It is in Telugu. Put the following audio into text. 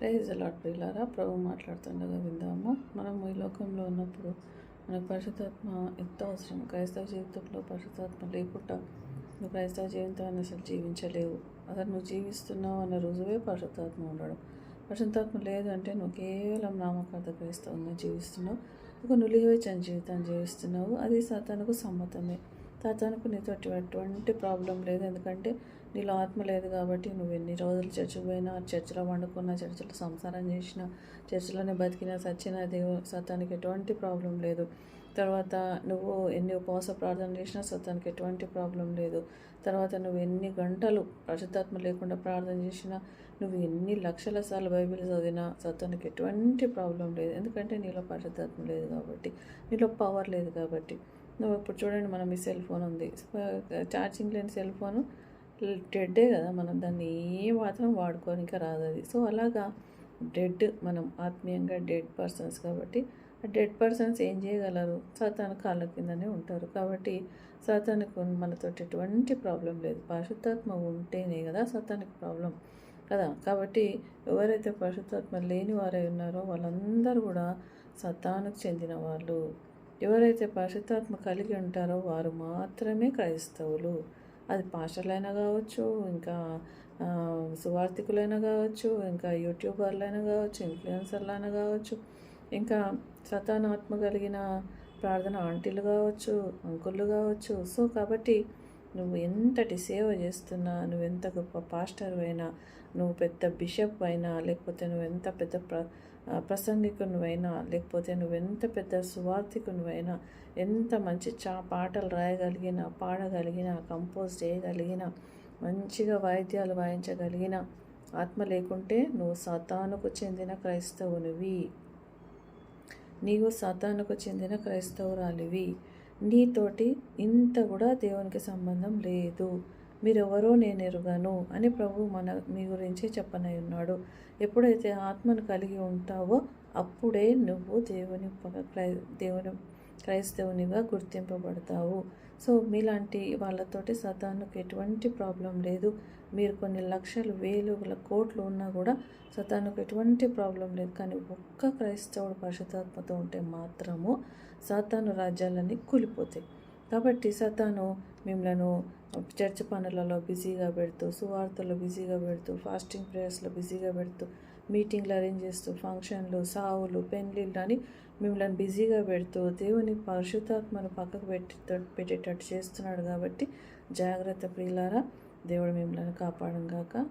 ప్రైజ్ అలాట్ ప్రియులారా, ప్రభు మాట్లాడుతుండగా విందాము. మనం ఈ లోకంలో ఉన్నప్పుడు మనకు పరిశుద్ధాత్మ ఎంతో అవసరం. క్రైస్తవ జీవితంలో పరిశుద్ధాత్మ లేకుండా నువ్వు క్రైస్తవ జీవితాన్ని అసలు జీవించలేవు. అసలు నువ్వు జీవిస్తున్నావు అన్న రుజువే పరిశుద్ధాత్మ ఉండడం. పరిశుద్ధాత్మ లేదు అంటే నువ్వు కేవలం నామకార్థ క్రైస్తవంగా జీవిస్తున్నావు, ఒక నులివేచన జీవితాన్ని జీవిస్తున్నావు. అది సాతానుకు సమ్మతమే. సాతానుకు నీతో ఎటువంటి ప్రాబ్లం లేదు. ఎందుకంటే నీలో ఆత్మ లేదు కాబట్టి నువ్వు ఎన్ని రోజులు చర్చికి పోయినా, చర్చిలో వండుకున్నా, చర్చిలో సంసారం చేసినా, చర్చిలోనే బతికినా, సచ్చినా సతానికి ఎటువంటి ప్రాబ్లం లేదు. తర్వాత నువ్వు ఎన్ని ఉపవాస ప్రార్థన చేసినా సతానికి ఎటువంటి ప్రాబ్లం లేదు. తర్వాత నువ్వు ఎన్ని గంటలు పరిశుద్ధాత్మ లేకుండా ప్రార్థన చేసినా, నువ్వు ఎన్ని లక్షల సార్లు బైబిల్ చదివినా సతానికి ఎటువంటి ప్రాబ్లం లేదు. ఎందుకంటే నీలో పరిశుద్ధాత్మ లేదు కాబట్టి, నీలో పవర్ లేదు కాబట్టి. నువ్వు ఇప్పుడు చూడండి, మనం ఈ సెల్ ఫోన్ ఉంది, ఛార్జింగ్ లేని సెల్ ఫోను డెడ్డే కదా, మనం దాన్ని మాత్రం వాడుకోనికి రాదు అది. సో అలాగా మనం ఆత్మీయంగా డెడ్ పర్సన్స్ కాబట్టి ఆ డెడ్ పర్సన్స్ ఏం చేయగలరు? సాతాను కాళ్ళ కిందనే ఉంటారు. కాబట్టి సాతానుకు మనతో ఎటువంటి ప్రాబ్లం లేదు. పరిశుద్ధాత్మ ఉంటేనే కదా సాతానికి ప్రాబ్లం కదా. కాబట్టి ఎవరైతే పరిశుద్ధాత్మ లేని వారై ఉన్నారో వాళ్ళందరూ కూడా సాతానుకు చెందిన వాళ్ళు. ఎవరైతే పరిశుద్ధాత్మ కలిగి ఉంటారో వారు మాత్రమే క్రైస్తవులు. అది పాస్టర్లైనా కావచ్చు, ఇంకా సువార్థికులైనా కావచ్చు, ఇంకా యూట్యూబర్లైనా కావచ్చు, ఇన్ఫ్లుయెన్సర్లైనా కావచ్చు, ఇంకా సతానాత్మ కలిగిన ప్రార్థన ఆంటీలు కావచ్చు, అంకుళ్ళు కావచ్చు. సో కాబట్టి నువ్వు ఎంతటి సేవ చేస్తున్నా, నువ్వు ఎంత గొప్ప పాస్టర్ అయినా, నువ్వు పెద్ద బిషప్ అయినా, లేకపోతే నువ్వు ఎంత పెద్ద ప్రసంగికునివైనా, లేకపోతే నువ్వెంత పెద్ద సువార్థికునివైనా, ఎంత మంచి పాటలు రాయగలిగిన, పాడగలిగిన, కంపోజ్ చేయగలిగిన, మంచిగా వాయిద్యాలు వాయించగలిగిన ఆత్మ లేకుంటే నువ్వు సాతానుకు చెందిన క్రైస్తవునివి. నీవు సాతానుకు చెందిన క్రైస్తవురాలివి. నీతోటి ఇంత కూడా దేవునికి సంబంధం లేదు. మీరెవరో నేను ఎరుగను అని ప్రభు మీ గురించి చెప్పనై ఉన్నాడు. ఎప్పుడైతే ఆత్మను కలిగి ఉంటావో అప్పుడే నువ్వు దేవుని క్రైస్తవునిగా గుర్తింపబడతావు. సో మీలాంటి వాళ్ళతోటి సతానుకు ఎటువంటి ప్రాబ్లం లేదు. మీరు కొన్ని లక్షలు, వేలు, కోట్లు ఉన్నా కూడా సతానుకు ఎటువంటి ప్రాబ్లం లేదు. కానీ ఒక్క క్రైస్తవుడు పరిశుద్ధాత్మతో ఉంటే మాత్రము సాతాను రాజ్యాలన్నీ కూలిపోతాయి. కాబట్టి సతాను మిమ్మలను చర్చ్ పనులలో బిజీగా పెడుతూ, సువార్తలో బిజీగా పెడుతూ, ఫాస్టింగ్ ప్రేయర్స్లో బిజీగా పెడుతూ, మీటింగ్లు అరేంజ్ చేస్తూ, ఫంక్షన్లు, సావులు, పెళ్ళిళ్ళు అని మిమ్మల్ని బిజీగా పెడుతూ దేవుని పరిశుద్ధాత్మను పక్కకు పెట్టేటట్టు చేస్తున్నాడు. కాబట్టి జాగ్రత్త ప్రియులారా, దేవుడు మిమ్మల్ని కాపాడంగాక.